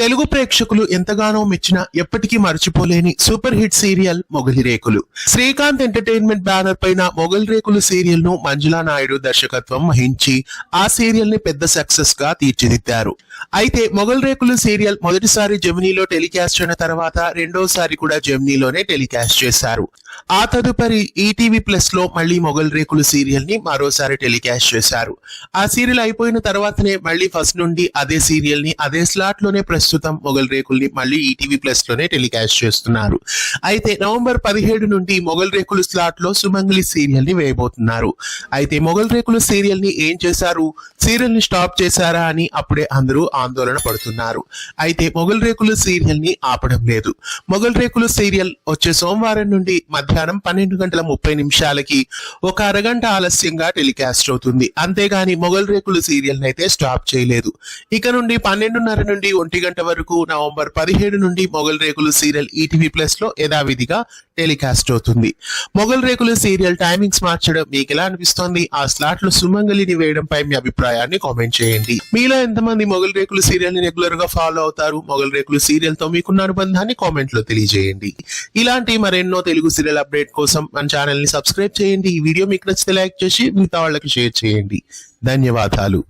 తెలుగు ప్రేక్షకులు ఎంతగానో మెచ్చిన ఎప్పటికీ మర్చిపోలేని సూపర్ హిట్ సీరియల్ మొగలి రేకులు. శ్రీకాంత్ ఎంటర్టైన్మెంట్ బ్యానర్ పైన మొగలి రేకులు సీరియల్ ను మంజులా నాయుడు దర్శకత్వం వహించి ఆ సీరియల్ ని పెద్ద సక్సెస్ గా తీర్చిదిద్దారు. అయితే మొగలి రేకులు సీరియల్ మొదటిసారి జెమినీలో టెలికాస్ట్ అయిన తర్వాత రెండోసారి కూడా జెమినీలోనే టెలికాస్ట్ చేశారు. ఆ తదుపరి ఈటీవీ ప్లస్ లో మళ్ళీ మొగలి రేకులు సీరియల్ ని మరోసారి టెలికాస్ట్ చేశారు. ఆ సీరియల్ అయిపోయిన తర్వాతనే మళ్ళీ ఫస్ట్ నుండి అదే సీరియల్ ని అదే స్లాట్ లోనే ప్రస్తుతం మొగలి రేకుల్ని మళ్ళీ ఈటీవీ ప్లస్ లోనే టెలికాస్ట్ చేస్తున్నారు. అయితే నవంబర్ 17 నుండి మొగలి రేకులు స్లాట్ లో సుమంగళి సీరియల్ ని వేయబోతున్నారు. అయితే మొగలి రేకులు సీరియల్ ని ఏం చేశారు, సీరియల్ ని స్టాప్ చేశారా అని అప్పుడే అందరూ ఆందోళన పడుతున్నారు. అయితే మొగలి రేకులు సీరియల్ ని ఆపడం లేదు. మొగలి రేకులు సీరియల్ వచ్చే సోమవారం నుండి మధ్యాహ్నం 12:30 ఒక అరగంట ఆలస్యంగా టెలికాస్ట్ అవుతుంది. అంతేగాని మొగలి రేకులు సీరియల్ అయితే స్టాప్ చేయలేదు. ఇక నుండి 12:30 నుండి 1 గంట వరకు నవంబర్ 17 నుండి మొగలి రేకులు సీరియల్ ఈటీవీ ప్లస్ లో యథావిధిగా టెలికాస్ట్ అవుతుంది. మొగలి రేకులు సీరియల్ టైమింగ్స్ మార్చడం మీకు ఎలా అనిపిస్తోంది? ఆ స్లాట్ లో సుమంగళిని వేయడంపై మీ అభిప్రాయాన్ని కామెంట్ చేయండి. మీలో ఎంతమంది మొగలి రేకులు సీరియల్ ని రెగ్యులర్ గా ఫాలో అవుతారు? మొగలి రేకులు సీరియల్ తో మీకున్న అనుబంధాన్ని కామెంట్ లో తెలియజేయండి. ఇలాంటి మరెన్నో తెలుగు సీరియల్ అప్డేట్ కోసం మన ఛానల్ ని సబ్స్క్రైబ్ చేయండి. ఈ వీడియో మీకు నచ్చితే లైక్ చేసి మిగతా వాళ్ళకి షేర్ చేయండి. ధన్యవాదాలు.